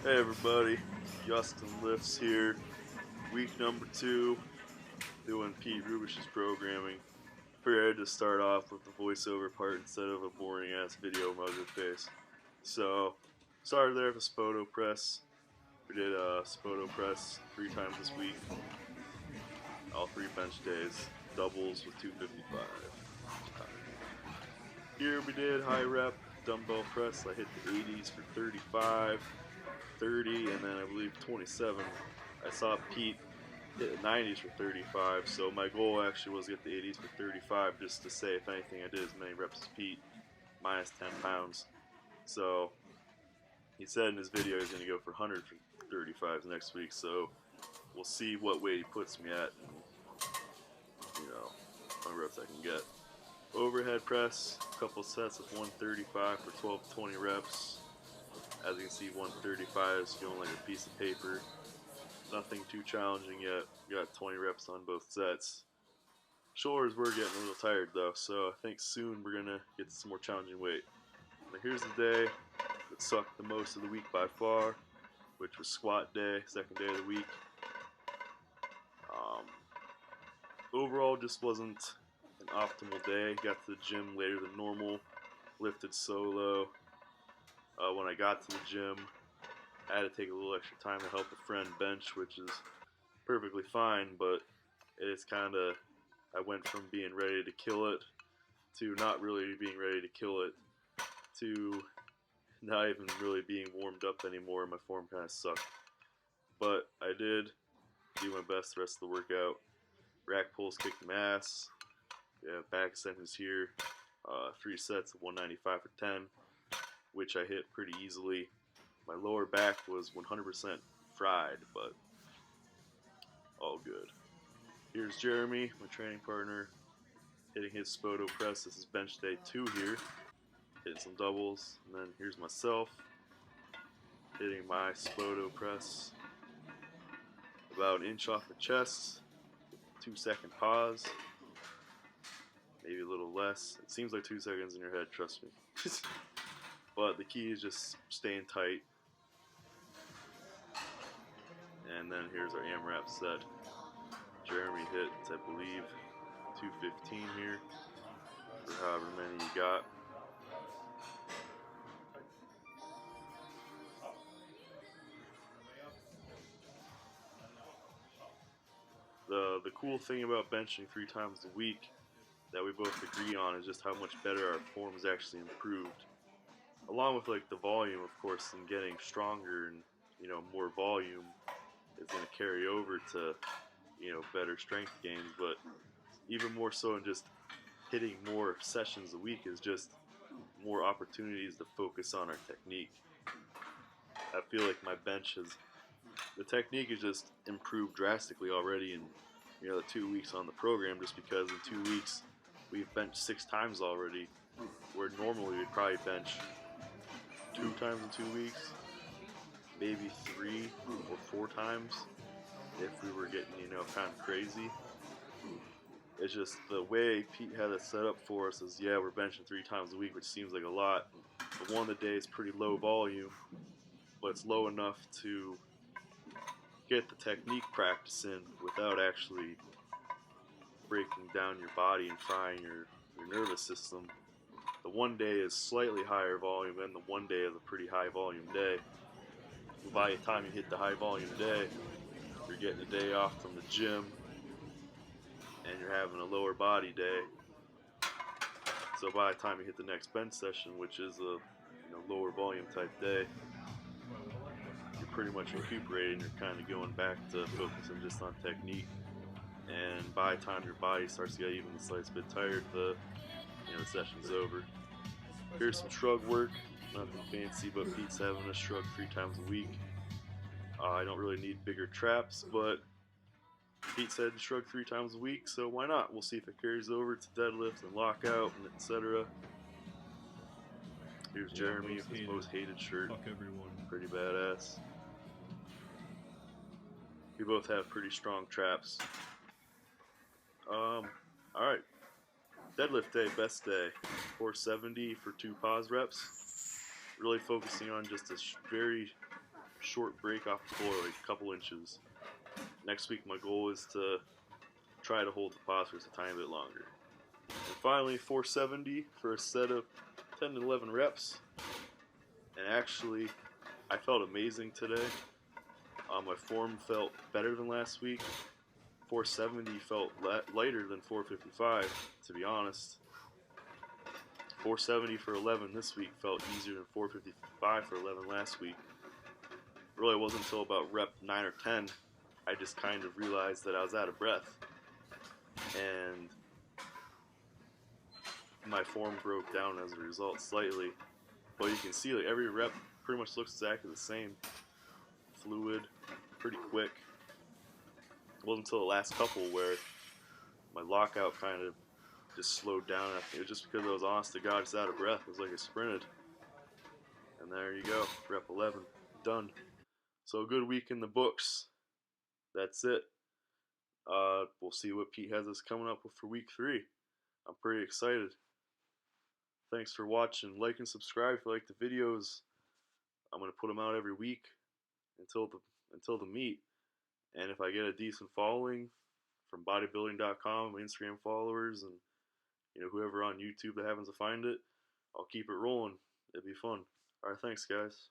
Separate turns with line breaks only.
Hey everybody, Justin Lifts here. Week number 2, doing Pete Rubish's programming. Figured I'd just start off with the voiceover part instead of a boring ass video mugger face. So, started there with Spoto press. We did Spoto press 3 times this week, all 3 bench days, doubles with 255. Here we did high rep dumbbell press. I hit the 80s for 35. 30, and then I believe 27. I saw Pete hit the 90s for 35, so my goal actually was to get the 80s for 35, just to say if anything I did as many reps as Pete, minus 10 pounds. So he said in his video he's going to go for 100 for 35s next week, so we'll see what weight he puts me at, and, how many reps I can get. Overhead press, a couple sets of 135 for 12 to 20 reps. As you can see, 135 is feeling like a piece of paper. Nothing too challenging yet. Got 20 reps on both sets. Shoulders were getting a little tired though, so I think soon we're going to get to some more challenging weight. Now here's the day that sucked the most of the week by far, which was squat day, second day of the week. Overall, just wasn't an optimal day. Got to the gym later than normal, lifted solo. When I got to the gym, I had to take a little extra time to help a friend bench, which is perfectly fine, but it's kind of, I went from being ready to kill it to not really being ready to kill it to not even really being warmed up anymore. My form kind of sucked. But I did do my best the rest of the workout. Rack pulls kicked my ass. Yeah, back extensions here. 3 sets of 195 for 10, which I hit pretty easily. My lower back was 100% fried, but all good. Here's Jeremy, my training partner, hitting his Spoto press. This is bench day 2 here. Hitting some doubles. And then here's myself, hitting my Spoto press. About an inch off the chest. 2-second pause. Maybe a little less. It seems like 2 seconds in your head, trust me. But the key is just staying tight. And then here's our AMRAP set. Jeremy hit, I believe, 215 here, for however many you got. The cool thing about benching 3 times a week that we both agree on is just how much better our form has actually improved. Along with like the volume, of course, and getting stronger and more volume is going to carry over to better strength gains, but even more so in just hitting more sessions a week is just more opportunities to focus on our technique. I feel like my bench the technique has just improved drastically already in the 2 weeks on the program, just because in 2 weeks we've benched 6 times already, where normally we'd probably bench 2 times in 2 weeks, maybe 3 or 4 times if we were getting kind of crazy. It's just the way Pete had it set up for us is, yeah, we're benching 3 times a week, which seems like a lot, but one of the days pretty low volume, but it's low enough to get the technique practice in without actually breaking down your body and frying your nervous system. The one day is slightly higher volume, and the one day is a pretty high volume day. By the time you hit the high volume day, you're getting a day off from the gym, and you're having a lower body day. So by the time you hit the next bench session, which is a lower volume type day, you're pretty much recuperating. You're kind of going back to focusing just on technique. And by the time your body starts to get even the slightest bit tired, the session's over. Here's some shrug work. Nothing fancy, but Pete's having us shrug 3 times a week. I don't really need bigger traps, but Pete said to shrug 3 times a week, so why not? We'll see if it carries over to deadlift and lockout and etc. Here's Jeremy with his most hated shirt.
Fuck everyone.
Pretty badass. We both have pretty strong traps. Alright. Deadlift day, best day. 470 for 2 pause reps. Really focusing on just a very short break off the floor, like a couple inches. Next week, my goal is to try to hold the postures a tiny bit longer. And finally, 470 for a set of 10 to 11 reps. And actually, I felt amazing today. My form felt better than last week. 470 felt lighter than 455, to be honest. 470 for 11 this week felt easier than 455 for 11 last week. Really, it wasn't until about rep 9 or 10 I just kind of realized that I was out of breath. And my form broke down as a result slightly. But you can see like every rep pretty much looks exactly the same. Fluid, pretty quick. It wasn't until the last couple where my lockout kind of just slowed down. I think it was just because I was honest to God just out of breath. It was like I sprinted. And there you go, rep 11, done. So a good week in the books. That's it. We'll see what Pete has us coming up with for week 3. I'm pretty excited. Thanks for watching. Like and subscribe if you like the videos. I'm gonna put them out every week until the meet. And if I get a decent following from bodybuilding.com, my Instagram followers, and whoever on YouTube that happens to find it, I'll keep it rolling. It'd be fun. All right, thanks guys.